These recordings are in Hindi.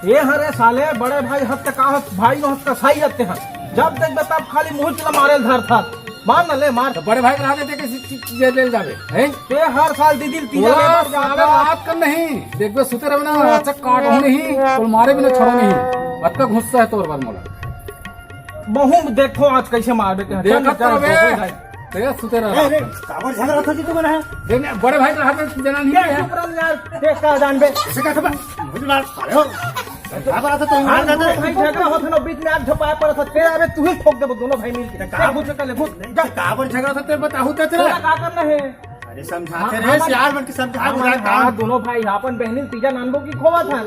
ये हरे साले बड़े भाई हत्या का भाई नो हत्या सही हत्या हैं जब देख बता खाली मुंह चला मारे धर था मार न ले मार तो बड़े भाई कहा देते कि चीज ले जावे हैं ते हर साल दीदी तीजा बात कर नहीं देखबे सुते रहे ना अच्छा काट हो नहीं और मारे भी ना छोड़ो नहीं अत का गुस्सा है तोर पर मोला बहु देखो आज कैसे मार देते हैं देखत रहे ते सुते रहे काबर झगड़ा था जी तो बना है देखने बड़े भाई का हाथ में जना नहीं है चुप रह यार देख का जान बे ऐसे क्या खबर मुझे मार साले हो काबर आता तो हां दादा भाई झगड़ा होत न बीच में आज झपाया पड़ था तेरे अबे तू ही ठोक दे दोनों भाई मिल के का पूछ कर ले भूत जा काबर झगड़ा था तेरे बताहू ते तेरा का करना है अरे समझाते रहे यार बन के समझा बुरा हां काम दोनों भाई अपन बहनी तीजा नानबो की खोवा था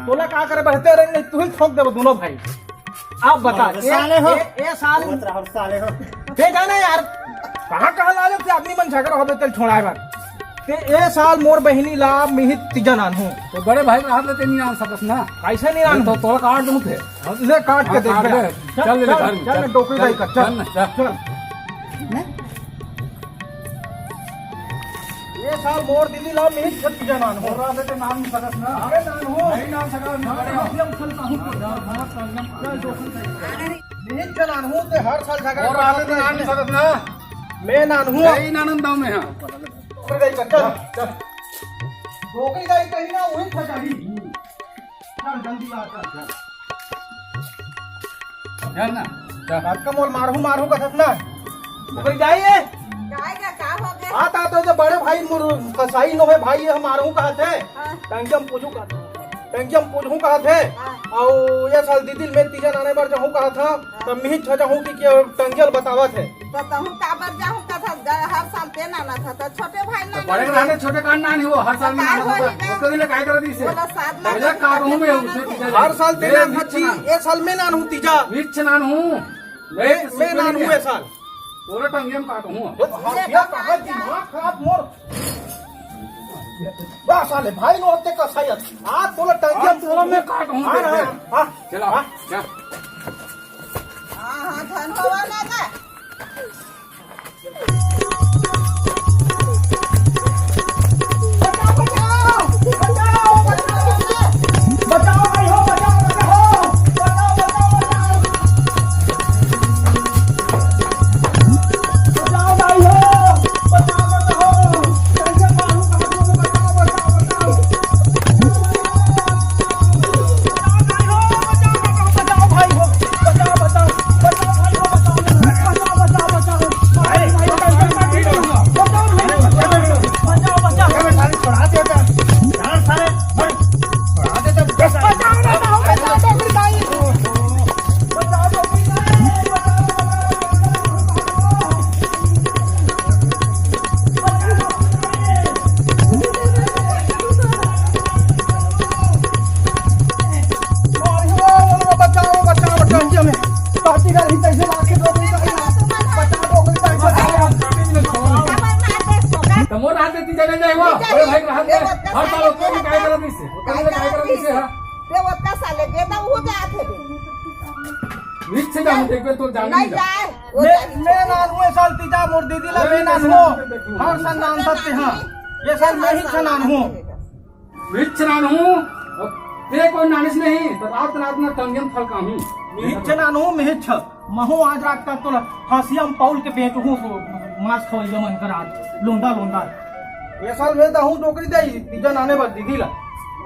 तोला का करे बहते रहे नहीं तू ही ठोक दे दोनों भाई आप बता साले हो ए साल साले हो ते जाना यार कहाँ लाले थे आदमी मन झगड़ा होबे चल छोड़ा है बार ते ए साल मोर बहनी ला मिहित तीजा नान हूं तो बड़े भाई का हाथ लेते नहीं आन सकत ना कैसे नहीं नान तो तोड़ काट दूं थे ले काट के देख चल ले घर में चल डोकरी दाई कर चल चल ये साल मोर दीदी ला मिहित तीजा नान हो रहा लेते नाम नहीं सकत ना अरे नान हो नहीं नाम सकत मिहित नान हूं ते हर साल झगड़ा और आले तो नाम नहीं सकत ना मैं नान हूं यही नानंद दाव में हां डोकरी दाई कर चल डोकरी दाई कहीं ना वही फटाही चल जल्दी आ चल चल ना आपका मोल मारू कथत ना डोकरी जाइए का हो गया आता तो बड़े भाई कसाई नो है भाई हम मारू कहते टंकी हम पूछू कहते टंकी हम पूछू कहते और ये साल दीदी में तीजा नाने बार जाऊं कहा था तब मिही छजाऊं कि टंकियल बतावत है तो कहूं काबर जाऊं कथा हर साल ते नाना था तो छोटे भाई ना बड़े रहने छोटे काट ना नहीं वो हर साल में उसके लिए काय कर दी से बोला साथ पहले काट हूं मैं उसने हर साल तेरे अच्छी ये साल में नान हूं तीजा विच नान हूं मैं नान हूं ये साल पूरा टंगे में काट हूं ये कहा दिमाग खराब मोर वाह साले भाई नो होते कसाई आज बोला टंकी पूरा में काट हूं हां चला चल हां धन होवा ना का हर साल उसको भी काय करत दिसे उसको काय करत दिसे हां ते वत्ता साले गेदा हो गया थे विच से जाऊं देखबे तो जान नहीं जाए मैं नान हूं साल तीजा मोर दीदी ला मैं नान हूं हर साल नान सत्य हां ये साल मैं ही नान हूं विच नान हूं ते कोई नानिस नहीं तो रात में टंगन फल कामी मिहिच नान हूं मिहिच महू आज रात तक तो हसियम पाउल के बेच हूं मांस खोल मन कर आज लोंदा ये साल मैं हूं नौकरी दे तीजा नाने पर दीदी ला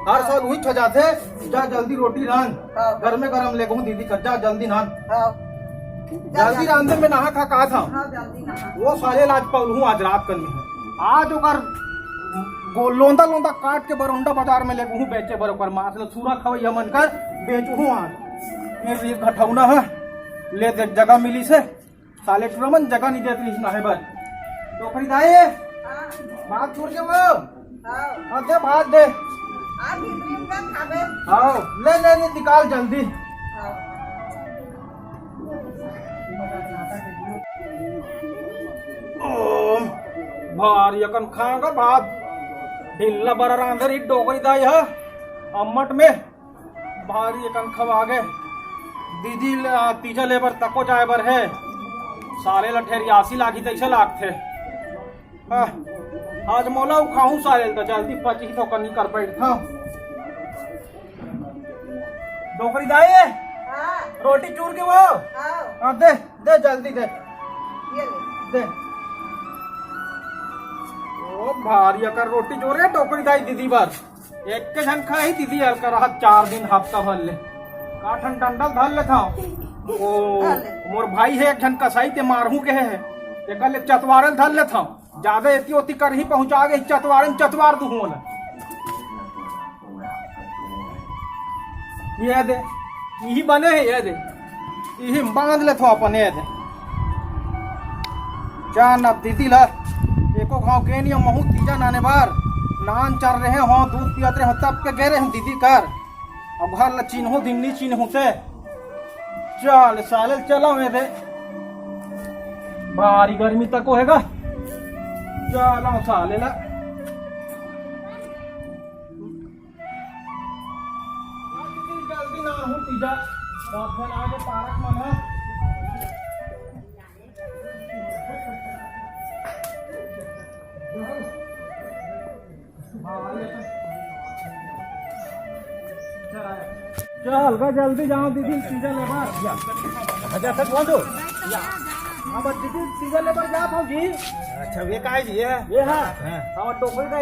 हर साल वही छजाते जा जल्दी रोटी रान घर में गरम ले दीदी जा जल्दी नान जल्दी रांधे में नहा खा कहा था वो साले लाज पाउल हूँ आज रात करनी है आज ओकर लोंदा काट के बरौंडा बाजार में ले हूँ बेचे बरोबर मांस सूरा खवैया मन कर बेचू हूँ आज मेरे घटौना है ले दे जगह मिली से साले टूरमन जगह नहीं देती ना है बस तो खरीदाए भात छोड़ के वो दे भात दे आओ ले निकाल जल्दी भारी यकन खागा भात ढिल्ला बरा रांधर ही डोकरी दाई है अम्मट में भारी यकन खवा गए दीदी तीजा लेबर तको जाए बर है सारे लठेरी आसी लागी तैसे लाग थे आज मोला खाऊं सारे तो जल्दी पची तो कनी कर बैठ था टोकरी दाई हाँ रोटी चूर के वो हाँ हाँ दे दे जल्दी दे ये ले दे ओ भारी अकर रोटी चूर है टोकरी दाई दीदी बार एक के झन खा ही दीदी हल कर रहा 4 दिन हफ्ता भर ले काठन डंडल धर ले था ओ मोर भाई है एक झन कसाई ते मारहू के है एक ले चतवारल धर ले था ज्यादा एती ओती कर ही पहुंचा गए चतवारन चतवार दू होला ये दे यही बने है ये दे यही बांध ले थो अपन ये दे जान अब दीदी ला एको गाँव के नहीं महू तीजा नाने बार नान चल रहे हो दूध पियत रहे हो तब के गए रहे दीदी कर अब घर ला चिन्हो दिमनी चिन्हो से चल साले चलो में दे भारी गर्मी तक होएगा चलो साले ला जल्दी ना हूँ तीजा रात आगे पारक मन है चल गा जल्दी जाओ दीदी तीजा लेबर अच्छा तक कौन दो हम दीदी तीजा लेबर जा जी अच्छा ये का है जी ये है हम टोकरी का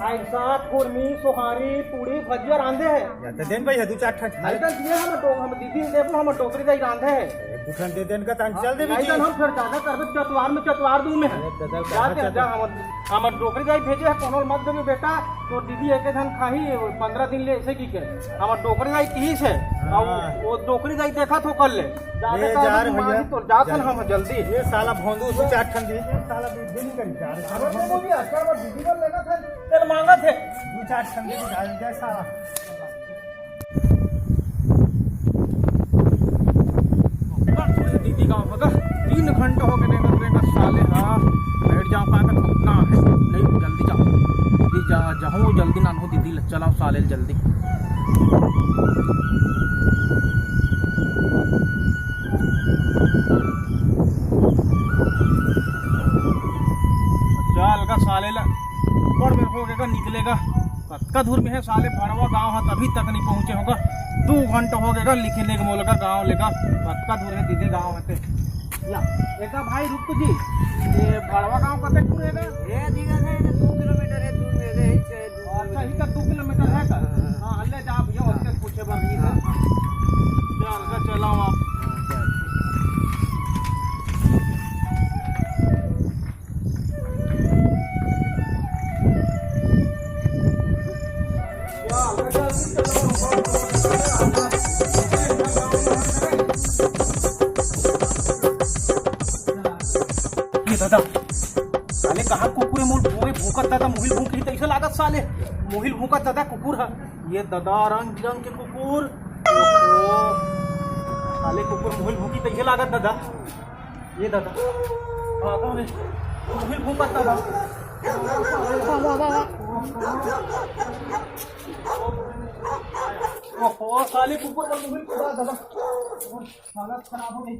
आई साथ कुर्मी सोहारी पूड़ी भजिया रांधे है या तो देन भाई 2-4 ठन नहीं तो ये हम दीदी देखो हम टोकरी का ही रांधे है दुकान दे देन का तन चल दे नहीं तो हम फिर ज्यादा करबे चतवार में चतवार दूं में जाते जा हम टोकरी का ही भेजे है कोनो मत देबे बेटा तो दीदी एक धन खाही 15 दिन ले ऐसे की के हम टोकरी का ही है वो टोकरी का ही देखा तो कर ले ले जा रे भैया तो जाकर हम जल्दी ये साला भोंदू 2-4 ठन दे साला दिन कर जा रे अरे वो भी अच्छा वो दीदी को लेना था तेल मांगा थे 2-4 ठन दे डाल दे साला दीदी गाँव होगा 3 घंटे हो गए का साले हाँ बैठ जाओ पाकर थकना है नहीं जल्दी जाओ दीदी जाओ जल्दी ना हो दीदी चलाओ साले जल्दी चल का साले ला ऊपर में होगा निकलेगा कत्का दूर में है साले भड़वा गांव है तभी तक नहीं पहुंचे होगा 2 घंटा हो गएगा लिखने के मोल का गाँव लेगा कत्का दूर है दीदी गाँव है ला एका भाई रुक तो जी ये भड़वा गाँव कतक दूर है ये दिखा है 2 किलोमीटर है दूर में है अच्छा ही का 2 किलोमीटर है का हां हल्ले जा भैया उसके पूछे बर नहीं है चल का चलाओ आप दादा साले कहाँ कुकुर मोल मोहे भूकत दादा मोहिल भूख ही तैसे लागत साले मोहिल भूकत दादा कुकुर है ये दादा रंग बिरंग के कुकुर साले कुकुर मोहिल भूखी तैसे लागत दादा ये दादा मोहिल भूकत दादा ओहो साले कुकुर मोहिल भूकत दादा हालत खराब हो गई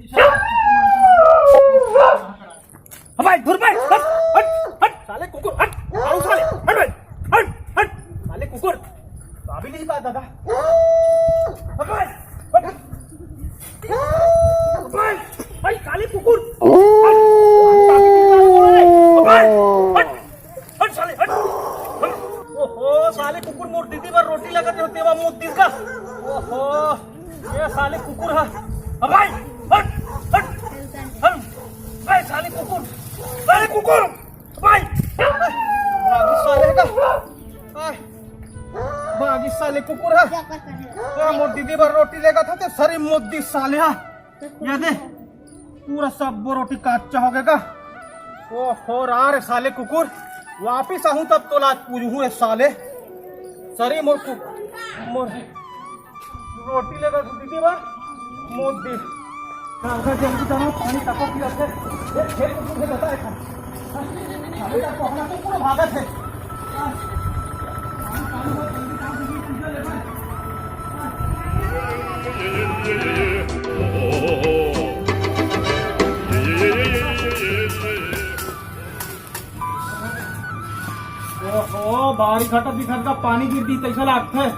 भाई धुर भाई हट हट हट साले कुकुर हट आओ साले हट भाई हट हट साले कुकुर काबिल नहीं बात दादा हट भाई हट भाई भाई साले कुकुर हट हट साले हट ओहो साले कुकुर मोर दीदी पर रोटी लगाते होते वा मुंह दिस का ओहो ये साले कुकुर है भाई हट हट हट भाई साले कुकुर साले कुकुर भाई भागी साले का भागी साले कुकुर है तो मोर दीदी पर रोटी लेगा था तो सारी मोदी साले ये दे पूरा सब वो रोटी कच्चा हो गएगा ओ हो रहा रे साले कुकुर वापिस आऊं तब तो लाज पूछूं है साले सारी मोर रोटी लेगा दीदी पर मोदी जल्दी जाओ पानी तको पिया थे एक खेल को तुझे बता है अभी तक पहुंचना तो पूरा भागत है ओहो बारी घटा बिखर का पानी गिर दी तैसा लागत है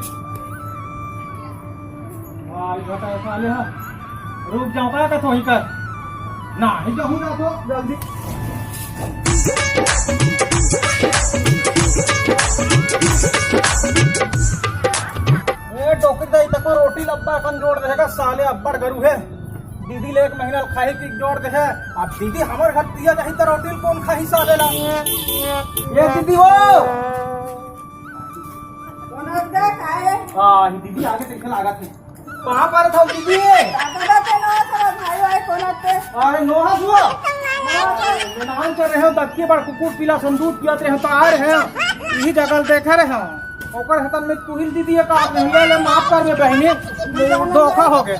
बता साले हाँ रुक जाओ का तो ही कर ना ही जाऊँ ना तो जल्दी टोकरी दे तक रोटी लब्बा कन जोड़ देगा साले अब्बड़ गरू है दीदी ले 1 महीना खाई की जोड़ दे है अब दीदी हमारे घर दिया नहीं तो रोटी कौन खाई साले ला ये दीदी हो कौन होते काहे हाँ दीदी आगे देखे लगा थे कहाँ पर था दीदी दादा के ना सारा भाई भाई कौन होते अरे नोहा हुआ नाम कर रहे हो बच्चे बड़ कुकुर पीला संदूक पियाते रहे तो आ रहे हैं यही जगह देखे रहे हैं ओकर हतन में तुहिल दीदी का नहीं ले माफ कर दे बहनी धोखा हो गए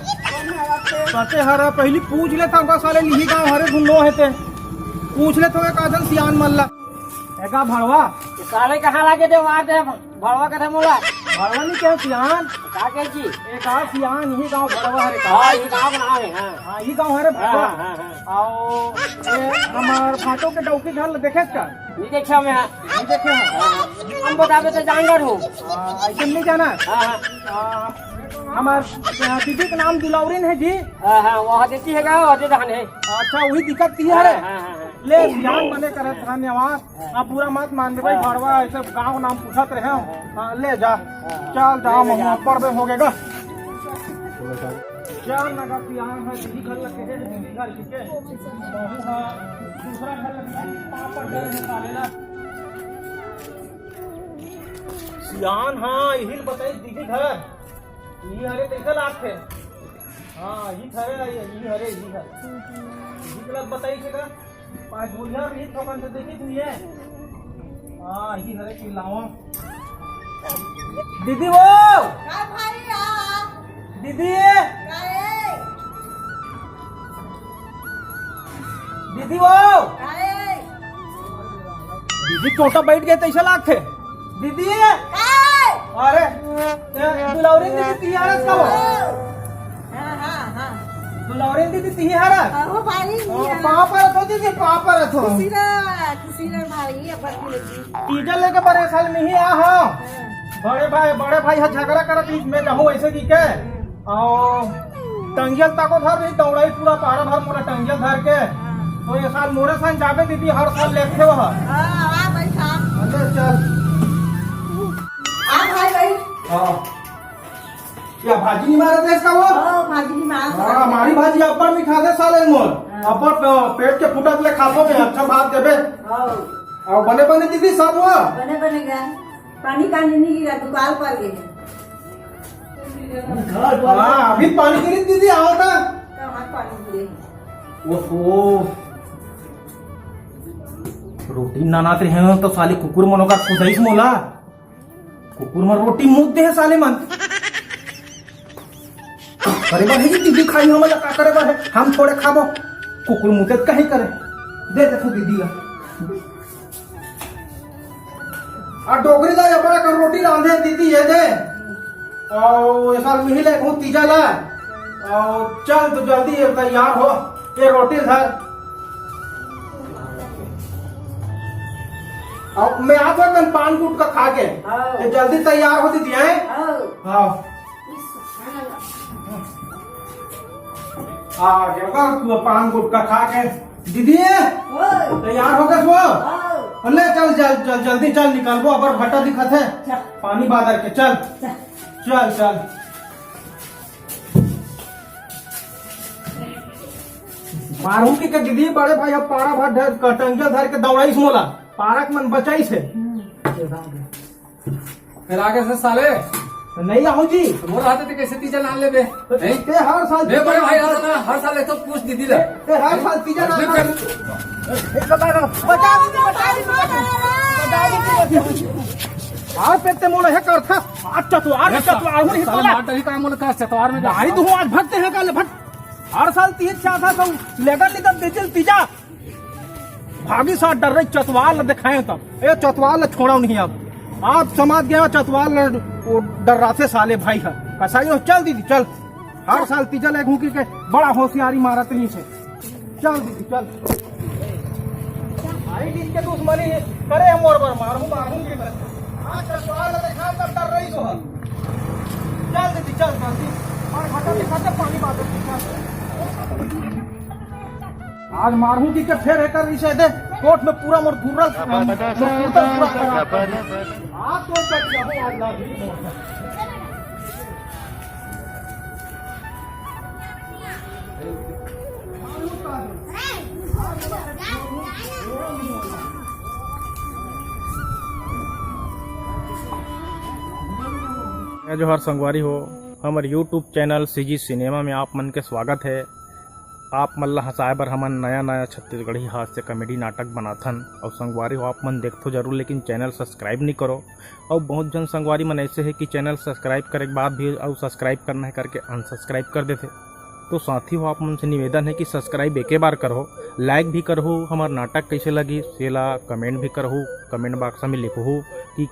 सचे हरा पहली पूछ ले था साले लिही गांव हरे गुन्नो हेते पूछ ले तो काजन सियान मल्ला एका भड़वा साले कहाँ लागे थे वहाँ थे भड़वा कथे मोला भड़वा नहीं क्या सियान का कह जी एक आ सियान यही गांव भड़वा हरे हाँ ये गाँव बना है हाँ हाँ यही गांव हरे भड़वा हाँ, हाँ। आओ हमार फाटो के डौकी घर देखे का नहीं देखा मैं हाँ नहीं देखे हैं हम बतावे तो जानगर हूँ ऐसे नहीं जाना हाँ हाँ हमार दीदी का नाम दुलावरीन है जी हाँ हाँ वहाँ देती है गाँव वहाँ धान है अच्छा वही दिक्कत की है हाँ हाँ ले ध्यान बने करे धन्यवाद आप पूरा मत मान दे भाई भड़वा ऐसे गाँव नाम पूछत रहे हाँ, ले जा चल जाओ मम्मा पड़बे हो गएगा क्या लगा पियान है दीदी घर लगे है दीदी घर के बहू है दूसरा घर लगे पापड़ घर निकालेला सियान हाँ यही बताई दीदी घर ये हरे कैसे लाख थे हाँ ये हरे ये हरे ये है ये गलत बताई थे का पाँच बोलिया रही थोकन से देखी तू ये हाँ ये हरे की लावा दीदी वो का भाई आ दीदी काहे दीदी वो काहे दीदी टोटा बैठ गए तैसे लाख थे दीदी काहे अरे दुलावरी दीदी तिहारस का वो हां हां हां दुलावरी दीदी तिहारस ओ भाई कहाँ पर तो दीदी कहाँ पर तो किसी भाई अब की तीजा लेके बड़े साल में ही आ हाँ बड़े भाई है झगड़ा करत बीच में जाऊँ ऐसे की के और टंगियल ताको धर रही दौड़ाई पूरा पहाड़ा भर पूरा टंगियल धर के तो ये साल मोरे संग जाबे दीदी हर साल लेते हो हां आ बैठा अंदर चल आ भाई भाई हाँ क्या भाजी नहीं मारे थे इसका वो ओ भाजी मार हाँ हमारी भाजी अपर में खा दे साले मोल अपर पेट के फुटक ले खापो में अच्छा बात देबे और बने बने दीदी सब हुआ बने बनेगा पानी का नहीं गिरा दुकान पर गए हाँ अभी पानी गिरी दीदी आओ था कहाँ पानी गिरे ओहो रोटी नानाते हैं तो साले कुकुर मनो का खुदाई मोला कुकुर में रोटी मुँह दे साले मन अरे बात है कि दीदी खाई हम का करे बात है हम थोड़े खाबो कुकुर मुँह कहीं करे दे देखो दीदी का और डोगरी दा बड़ा कर रोटी रांधे दीदी ये दे और ये साल मिही ले हूँ तीजा ला और चल तो जल्दी ये तैयार हो ये रोटी धर और मैं आता हूँ पान कूट का खा के ये जल्दी तैयार हो दीदी है हाँ हाँ जगह पान कूट का खा के दीदी तैयार हो गए वो ले चल चल चल जल्दी चल निकाल वो अबर भट्टा दिखत है पानी बादर के चल चल चल मारू की दीदी बड़े भाई अब पारा भर टंगिया धर के दौड़ाई मोला पारक मन बचाई से फिर आगे से साले नहीं आहू जी मोर हाथे ते कैसे तीजा नाम लेबे नहीं ते हर साल बे बड़े भाई हर साल तो पूछ दीदी ले ते हर साल तीजा नाम आज पेटे मोला है करथा अच्छा तो आज आहू नहीं साले मार ही काम का चतवार में आई तो आज भगते हैं कल भट हर साल तीज चाहता तो लेकर निकल बेचल तीजा भागी साथ डर रही चतवाल दिखाए तब ये चतवाल छोड़ा नहीं अब आप समाज गया चतवाल डर रहा थे साले भाई है कसाई हो चल दीदी चल हर साल तीजा ले घूकी के बड़ा होशियारी मारत नहीं से चल दीदी चल आई दिन के दुश्मनी करे मोर बर मारू की चतवाल दिखाए तब डर रही तो चल दीदी चल जल्दी और घटा आज मारू की के फेर एकर विषय दे कोर्ट में पूरा मोर पूरा आज तो कट जाबो आज ना भी जोहार संगवारी हो हमारे यूट्यूब चैनल सीजी सिनेमा में आप मन के स्वागत है। आप मन ला हंसाए बर हमन नया नया छत्तीसगढ़ी हास्य कॉमेडी नाटक बनाथन और संगवारी हो आप मन देखो जरूर, लेकिन चैनल सब्सक्राइब नहीं करो। और बहुत जन संगवारी मन ऐसे है कि चैनल सब्सक्राइब करे के बाद भी और सब्सक्राइब करना है करके अनसब्सक्राइब कर देते। तो साथ ही हो आप मन से निवेदन है कि सब्सक्राइब एक बार करो, लाइक भी करो, हमारा नाटक कैसे लगी सेला कमेंट भी करो, कमेंट बॉक्स में लिखो कि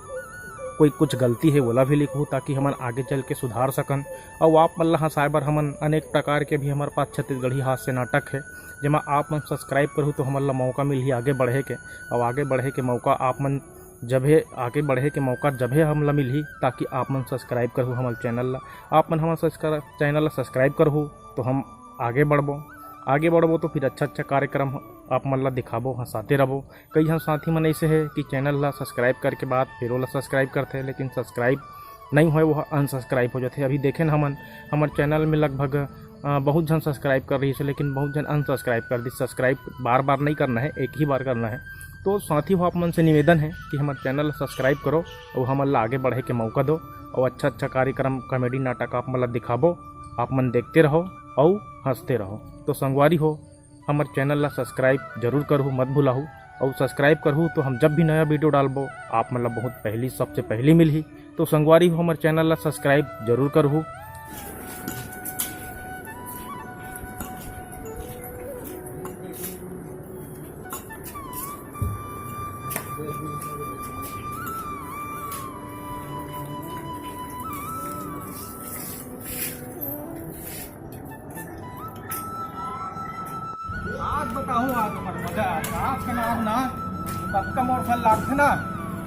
कोई कुछ गलती है बोला भी लिखो ताकि हमन आगे चल के सुधार सकन। और आप मन ला हंसाए बर हमन अनेक प्रकार के भी हमारे पास छत्तीसगढ़ी हास्य नाटक है, जेमा आप मन सब्सक्राइब करूँ तो हमन ला मौका मिली आगे बढ़े के। और आगे बढ़े के मौका आप मन जबे आगे बढ़े के मौका जबे हम ला मिली ताकि आप मन सब्सक्राइब करूँ हमारे चैनल ला। आप मन हमारे चैनल ला सब्सक्राइब करूँ तो हम आगे बढ़बो तो फिर अच्छा कार्यक्रम आप मन ला दिखाबो, हंसाते रहो। कई हम साथी मन ऐसे है कि चैनल ला सब्सक्राइब करके बाद फिर ला सब्सक्राइब करते हैं, लेकिन सब्सक्राइब नहीं होए वो अनसब्सक्राइब हो जाते। अभी देखें हमन हमारे चैनल में लगभग बहुत जन सब्सक्राइब कर रही है, लेकिन बहुत जन अनसब्सक्राइब कर दी। सब्सक्राइब बार बार नहीं करना है, एक ही बार करना है। तो साथी हो आप मन से निवेदन है कि हमारे चैनल सब्सक्राइब करो और हमन ला आगे बढ़े के मौका दो और अच्छा कार्यक्रम कॉमेडी नाटक आप मन ला दिखाबो। आप मन देखते रहो और हंसते रहो। तो संगवारी हो हमारे चैनल ला सब्सक्राइब जरूर करूँ, मत भूलाहू। और सब्सक्राइब करूँ तो हम जब भी नया वीडियो डालबो आप मतलब बहुत पहली सबसे पहली मिली। तो संगवारी हो हमारे चैनल ला सब्सक्राइब जरूर करूँ। आज बताऊँ आज हमारा मजा आज के नाम ना पक्का मोर फल लागते ना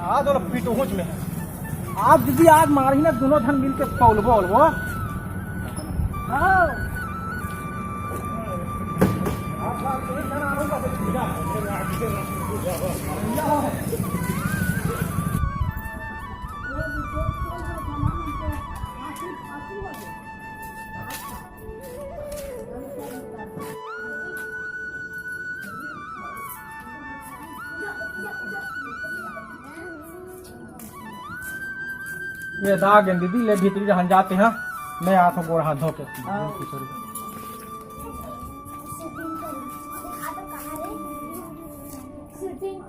आज और पीटोच में है। आज दीदी आज मारी ना दोनों धन मिल के पौलबो वो ये दाग है दीदी ले भीतरी जहाँ जाते हैं मैं आता हूँ गोड़ हाथ धो के। शूटिंग